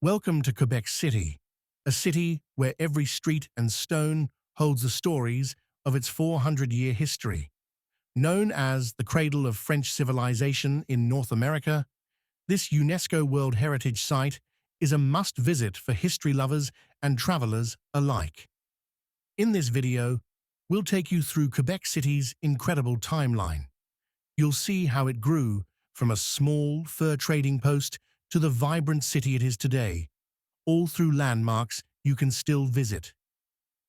Welcome to Quebec City, a city where every street and stone holds the stories of its 400-year history. Known as the cradle of French civilization in North America, this UNESCO World Heritage Site is a must-visit for history lovers and travelers alike. In this video, we'll take you through Quebec City's incredible timeline. You'll see how it grew from a small fur trading post to the vibrant city it is today, all through landmarks you can still visit.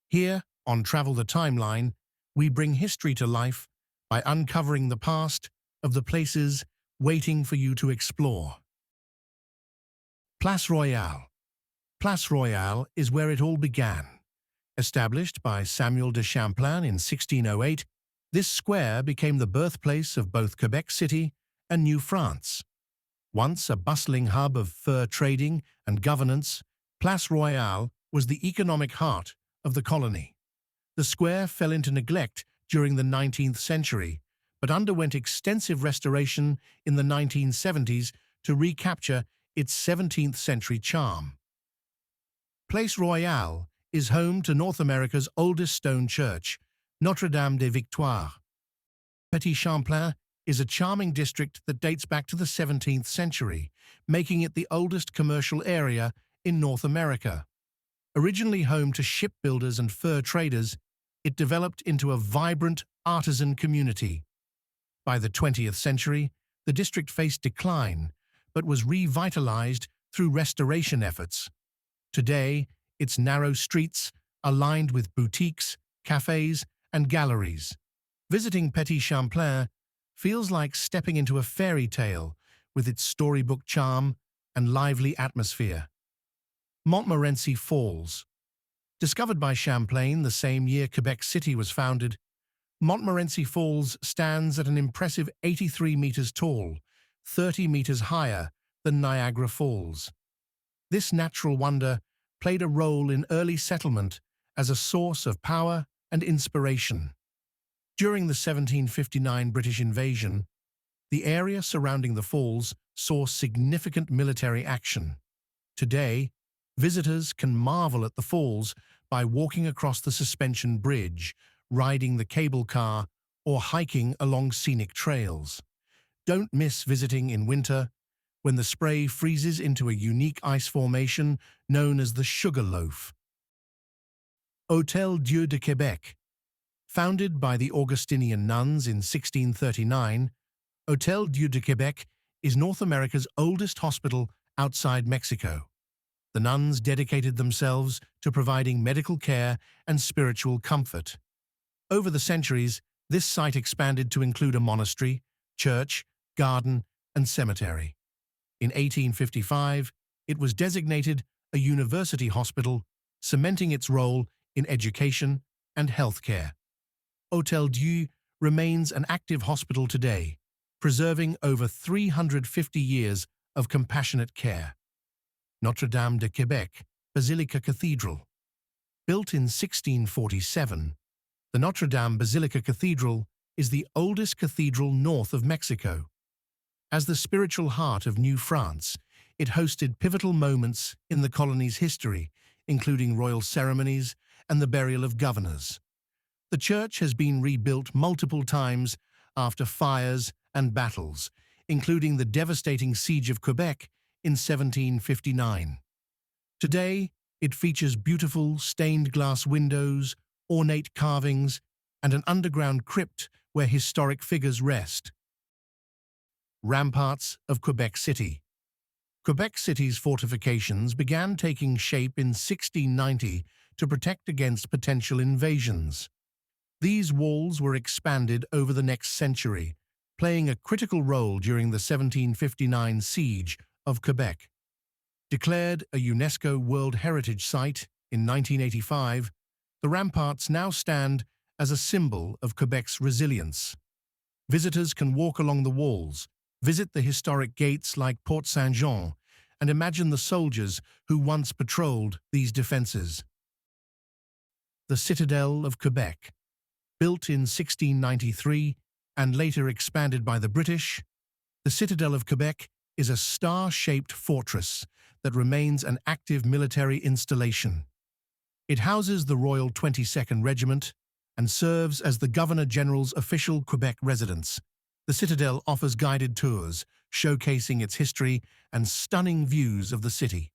Here, on Travel the Timeline, we bring history to life by uncovering the past of the places waiting for you to explore. Place Royale. Place Royale is where it all began. Established by Samuel de Champlain in 1608, this square became the birthplace of both Quebec City and New France. Once a bustling hub of fur trading and governance, Place Royale was the economic heart of the colony. The square fell into neglect during the 19th century, but underwent extensive restoration in the 1970s to recapture its 17th century charm. Place Royale is home to North America's oldest stone church, Notre-Dame des Victoires. Petit Champlain is a charming district that dates back to the 17th century, making it the oldest commercial area in North America. Originally home to shipbuilders and fur traders, it developed into a vibrant artisan community. By the 20th century, the district faced decline, but was revitalized through restoration efforts. Today, its narrow streets are lined with boutiques, cafes, and galleries. Visiting Petit Champlain feels like stepping into a fairy tale with its storybook charm and lively atmosphere. Morenci Falls. Discovered by Champlain the same year Quebec City was founded, Morenci Falls stands at an impressive 83 meters tall, 30 meters higher than Niagara Falls. This natural wonder played a role in early settlement as a source of power and inspiration. During the 1759 British invasion, the area surrounding the falls saw significant military action. Today, visitors can marvel at the falls by walking across the suspension bridge, riding the cable car, or hiking along scenic trails. Don't miss visiting in winter, when the spray freezes into a unique ice formation known as the Sugar Loaf. Hôtel Dieu de Québec. Founded by the Augustinian nuns in 1639, Hôtel Dieu de Québec is North America's oldest hospital outside Mexico. The nuns dedicated themselves to providing medical care and spiritual comfort. Over the centuries, this site expanded to include a monastery, church, garden, and cemetery. In 1855, it was designated a university hospital, cementing its role in education and healthcare. Hôtel Dieu remains an active hospital today, preserving over 350 years of compassionate care. Notre-Dame de Quebec Basilica-Cathedral. Built in 1647, the Notre-Dame Basilica-Cathedral is the oldest cathedral north of Mexico. As the spiritual heart of New France, it hosted pivotal moments in the colony's history, including royal ceremonies and the burial of governors. The church has been rebuilt multiple times after fires and battles, including the devastating Siege of Quebec in 1759. Today, it features beautiful stained glass windows, ornate carvings, and an underground crypt where historic figures rest. Ramparts of Quebec City. Quebec City's fortifications began taking shape in 1690 to protect against potential invasions. These walls were expanded over the next century, playing a critical role during the 1759 Siege of Quebec. Declared a UNESCO World Heritage Site in 1985, the ramparts now stand as a symbol of Quebec's resilience. Visitors can walk along the walls, visit the historic gates like Porte Saint-Jean, and imagine the soldiers who once patrolled these defenses. The Citadel of Quebec. Built in 1693 and later expanded by the British, the Citadel of Quebec is a star-shaped fortress that remains an active military installation. It houses the Royal 22nd Regiment and serves as the Governor-General's official Quebec residence. The Citadel offers guided tours, showcasing its history and stunning views of the city.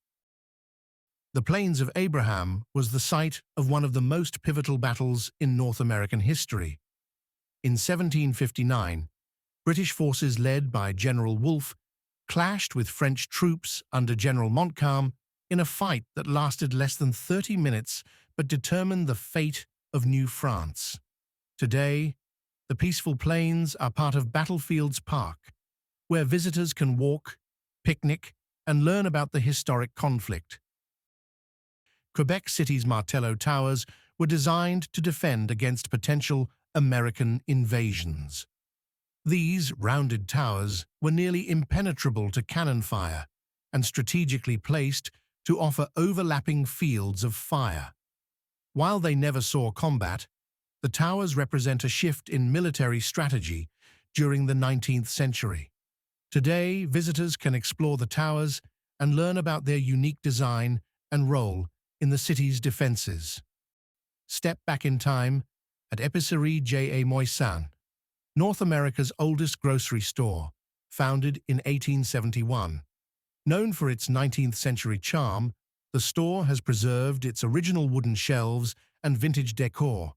The Plains of Abraham was the site of one of the most pivotal battles in North American history. In 1759, British forces led by General Wolfe clashed with French troops under General Montcalm in a fight that lasted less than 30 minutes but determined the fate of New France. Today, the peaceful plains are part of Battlefields Park, where visitors can walk, picnic, and learn about the historic conflict. Quebec City's Martello Towers were designed to defend against potential American invasions. These rounded towers were nearly impenetrable to cannon fire and strategically placed to offer overlapping fields of fire. While they never saw combat, the towers represent a shift in military strategy during the 19th century. Today, visitors can explore the towers and learn about their unique design and role in the city's defenses. Step back in time at Épicerie J.A. Moisan, North America's oldest grocery store, founded in 1871. Known for its 19th-century charm, the store has preserved its original wooden shelves and vintage decor.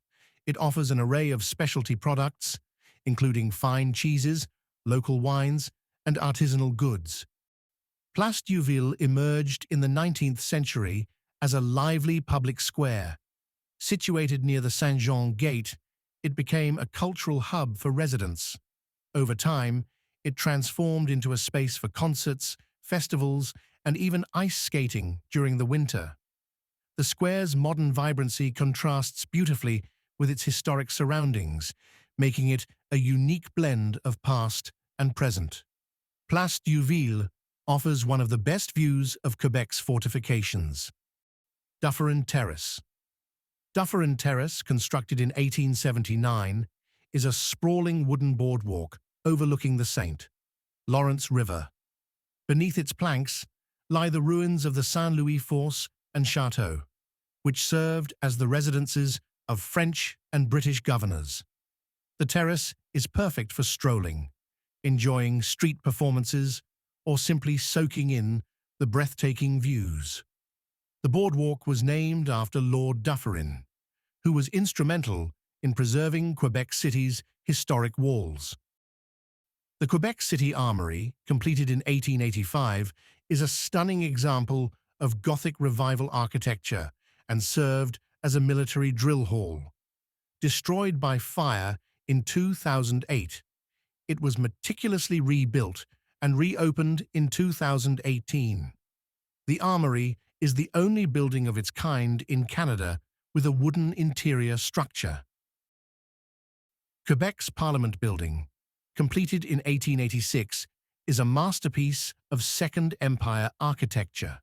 It offers an array of specialty products, including fine cheeses, local wines, and artisanal goods. Place Uil emerged in the 19th century as a lively public square. Situated near the Saint-Jean Gate, it became a cultural hub for residents. Over time, it transformed into a space for concerts, festivals, and even ice skating during the winter. The square's modern vibrancy contrasts beautifully with its historic surroundings, making it a unique blend of past and present. Place Uil offers one of the best views of Quebec's fortifications. Dufferin Terrace. Dufferin Terrace, constructed in 1879, is a sprawling wooden boardwalk overlooking the St. Lawrence River. Beneath its planks lie the ruins of the Saint-Louis Force and Chateau, which served as the residences of French and British governors. The terrace is perfect for strolling, enjoying street performances, or simply soaking in the breathtaking views. The boardwalk was named after Lord Dufferin, who was instrumental in preserving Quebec City's historic walls. The Quebec City Armory, completed in 1885, is a stunning example of Gothic Revival architecture and served as a military drill hall. Destroyed by fire in 2008, it was meticulously rebuilt and reopened in 2018. The Armory is the only building of its kind in Canada with a wooden interior structure. Quebec's Parliament building, completed in 1886, is a masterpiece of Second Empire architecture.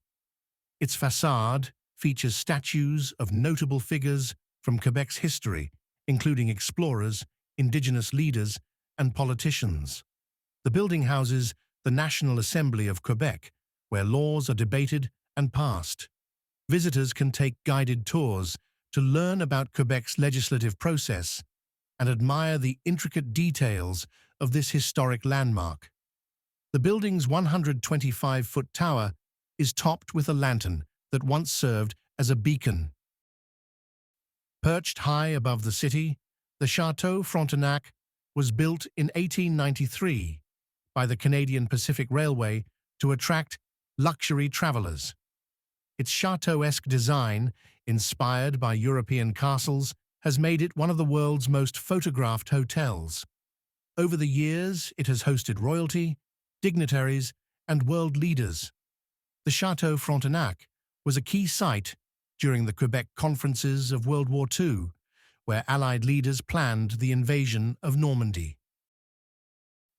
Its facade features statues of notable figures from Quebec's history, including explorers, Indigenous leaders, and politicians. The building houses the National Assembly of Quebec, where laws are debated and passed. Visitors can take guided tours to learn about Quebec's legislative process and admire the intricate details of this historic landmark. The building's 125-foot tower is topped with a lantern that once served as a beacon. Perched high above the city, the Chateau Frontenac was built in 1893 by the Canadian Pacific Railway to attract luxury travelers. Its chateau-esque design, inspired by European castles, has made it one of the world's most photographed hotels. Over the years, it has hosted royalty, dignitaries, and world leaders. The Chateau Frontenac was a key site during the Quebec conferences of World War II, where Allied leaders planned the invasion of Normandy.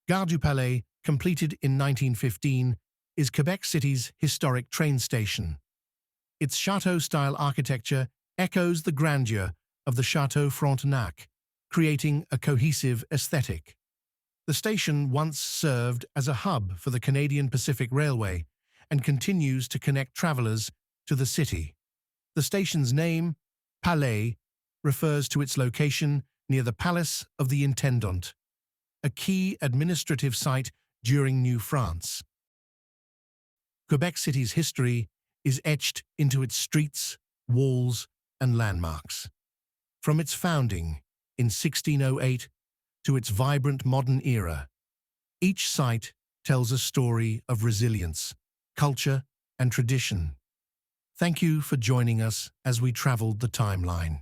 Gare du Palais, completed in 1915, is Quebec City's historic train station. Its chateau-style architecture echoes the grandeur of the Chateau Frontenac, creating a cohesive aesthetic. The station once served as a hub for the Canadian Pacific Railway and continues to connect travelers to the city. The station's name, Palais, refers to its location near the Palace of the Intendant, a key administrative site during New France. Quebec City's history is etched into its streets, walls, and landmarks. From its founding in 1608 to its vibrant modern era, each site tells a story of resilience, culture, and tradition. Thank you for joining us as we traveled the timeline.